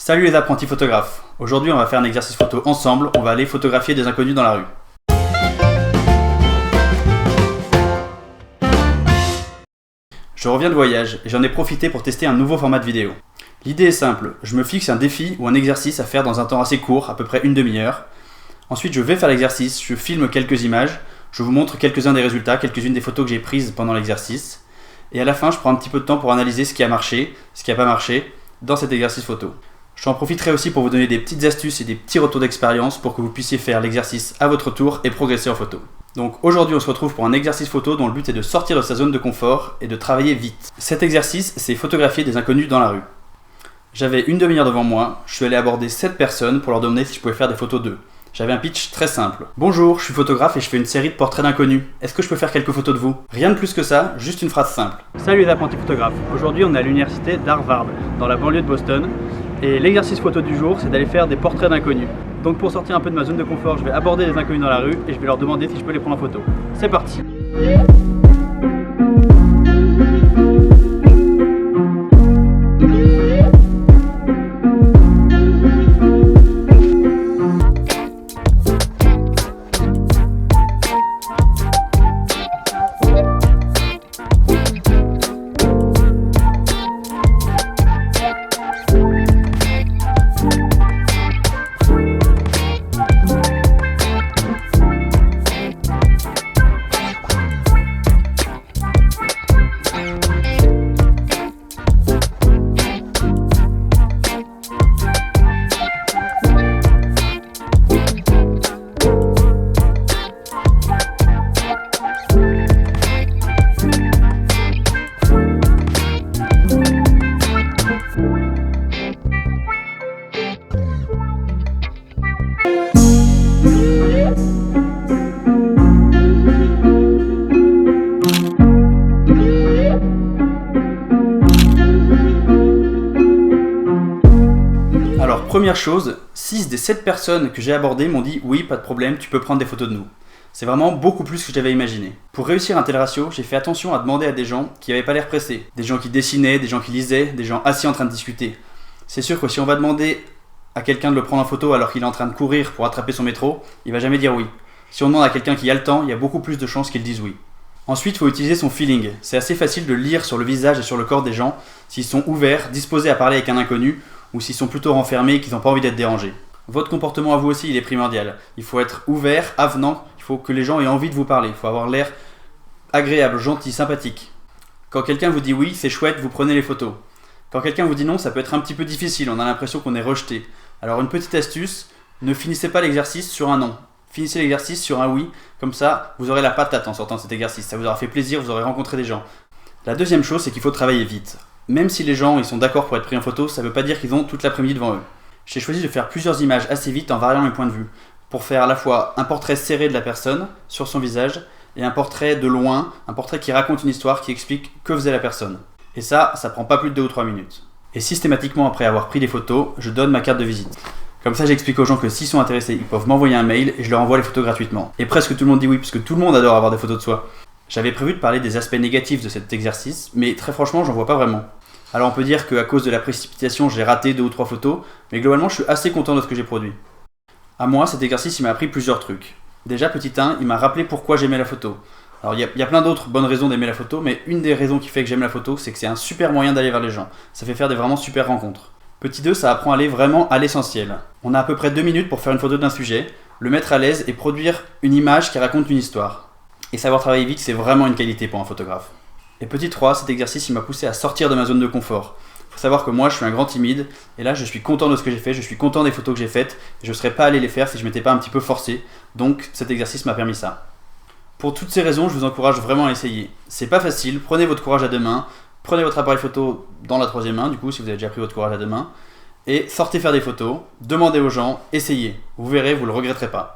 Salut les apprentis photographes. Aujourd'hui on va faire un exercice photo ensemble, on va aller photographier des inconnus dans la rue. Je reviens de voyage et j'en ai profité pour tester un nouveau format de vidéo. L'idée est simple, je me fixe un défi ou un exercice à faire dans un temps assez court, à peu près une demi-heure. Ensuite je vais faire l'exercice, je filme quelques images, je vous montre quelques-uns des résultats, quelques-unes des photos que j'ai prises pendant l'exercice. Et à la fin je prends un petit peu de temps pour analyser ce qui a marché, ce qui n'a pas marché dans cet exercice photo. J'en profiterai aussi pour vous donner des petites astuces et des petits retours d'expérience pour que vous puissiez faire l'exercice à votre tour et progresser en photo. Donc aujourd'hui on se retrouve pour un exercice photo dont le but est de sortir de sa zone de confort et de travailler vite. Cet exercice c'est photographier des inconnus dans la rue. J'avais une demi-heure devant moi, je suis allé aborder 7 personnes pour leur demander si je pouvais faire des photos d'eux. J'avais un pitch très simple. Bonjour, je suis photographe et je fais une série de portraits d'inconnus. Est-ce que je peux faire quelques photos de vous? Rien de plus que ça, juste une phrase simple. Salut les apprentis photographes. Aujourd'hui on est à l'université d'Harvard, dans la banlieue de Boston. Et l'exercice photo du jour, c'est d'aller faire des portraits d'inconnus. Donc pour sortir un peu de ma zone de confort, je vais aborder les inconnus dans la rue et je vais leur demander si je peux les prendre en photo. C'est parti! Alors première chose, 6 des 7 personnes que j'ai abordées m'ont dit oui, pas de problème, tu peux prendre des photos de nous. C'est vraiment beaucoup plus que j'avais imaginé. Pour réussir un tel ratio, j'ai fait attention à demander à des gens qui n'avaient pas l'air pressés, des gens qui dessinaient, des gens qui lisaient, des gens assis en train de discuter. C'est sûr que si on va demander à quelqu'un de le prendre en photo alors qu'il est en train de courir pour attraper son métro, il va jamais dire oui. Si on demande à quelqu'un qui a le temps, il y a beaucoup plus de chances qu'il dise oui. Ensuite, il faut utiliser son feeling. C'est assez facile de lire sur le visage et sur le corps des gens s'ils sont ouverts, disposés à parler avec un inconnu, ou s'ils sont plutôt renfermés et qu'ils n'ont pas envie d'être dérangés. Votre comportement à vous aussi, il est primordial. Il faut être ouvert, avenant, il faut que les gens aient envie de vous parler. Il faut avoir l'air agréable, gentil, sympathique. Quand quelqu'un vous dit oui, c'est chouette, vous prenez les photos. Quand quelqu'un vous dit non, ça peut être un petit peu difficile, on a l'impression qu'on est rejeté. Alors une petite astuce, ne finissez pas l'exercice sur un non. Finissez l'exercice sur un oui, comme ça vous aurez la patate en sortant de cet exercice. Ça vous aura fait plaisir, vous aurez rencontré des gens. La deuxième chose, c'est qu'il faut travailler vite. Même si les gens ils sont d'accord pour être pris en photo, ça ne veut pas dire qu'ils ont toute l'après-midi devant eux. J'ai choisi de faire plusieurs images assez vite en variant mes points de vue, pour faire à la fois un portrait serré de la personne, sur son visage, et un portrait de loin, un portrait qui raconte une histoire, qui explique que faisait la personne. Et ça prend pas plus de 2 ou 3 minutes. Et systématiquement après avoir pris des photos, je donne ma carte de visite. Comme ça j'explique aux gens que s'ils sont intéressés, ils peuvent m'envoyer un mail et je leur envoie les photos gratuitement. Et presque tout le monde dit oui, parce que tout le monde adore avoir des photos de soi. J'avais prévu de parler des aspects négatifs de cet exercice, mais très franchement j'en vois pas vraiment. Alors on peut dire qu'à cause de la précipitation j'ai raté 2 ou 3 photos, mais globalement je suis assez content de ce que j'ai produit. À moi cet exercice il m'a appris plusieurs trucs. Déjà petit 1, il m'a rappelé pourquoi j'aimais la photo. Alors il y a plein d'autres bonnes raisons d'aimer la photo, mais une des raisons qui fait que j'aime la photo, c'est que c'est un super moyen d'aller vers les gens. Ça fait faire des vraiment super rencontres. Petit 2, ça apprend à aller vraiment à l'essentiel. On a à peu près 2 minutes pour faire une photo d'un sujet, le mettre à l'aise et produire une image qui raconte une histoire. Et savoir travailler vite, c'est vraiment une qualité pour un photographe. Et petit 3, cet exercice il m'a poussé à sortir de ma zone de confort. Il faut savoir que moi je suis un grand timide, et là je suis content de ce que j'ai fait, je suis content des photos que j'ai faites, et je ne serais pas allé les faire si je m'étais pas un petit peu forcé, donc cet exercice m'a permis ça. Pour toutes ces raisons, je vous encourage vraiment à essayer. C'est pas facile, prenez votre courage à 2 mains, prenez votre appareil photo dans la 3e main, du coup si vous avez déjà pris votre courage à 2 mains, et sortez faire des photos, demandez aux gens, essayez, vous verrez, vous le regretterez pas.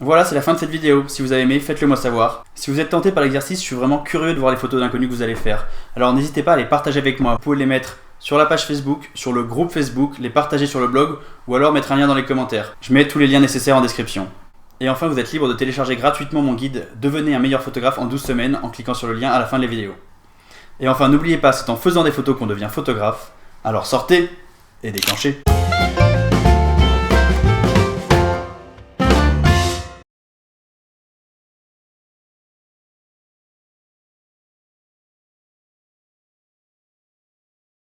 Voilà, c'est la fin de cette vidéo. Si vous avez aimé, faites-le moi savoir. Si vous êtes tenté par l'exercice, je suis vraiment curieux de voir les photos d'inconnus que vous allez faire. Alors n'hésitez pas à les partager avec moi. Vous pouvez les mettre sur la page Facebook, sur le groupe Facebook, les partager sur le blog, ou alors mettre un lien dans les commentaires. Je mets tous les liens nécessaires en description. Et enfin, vous êtes libre de télécharger gratuitement mon guide « Devenez un meilleur photographe en 12 semaines » en cliquant sur le lien à la fin de la vidéo. Et enfin, n'oubliez pas, c'est en faisant des photos qu'on devient photographe. Alors sortez! est déclenché.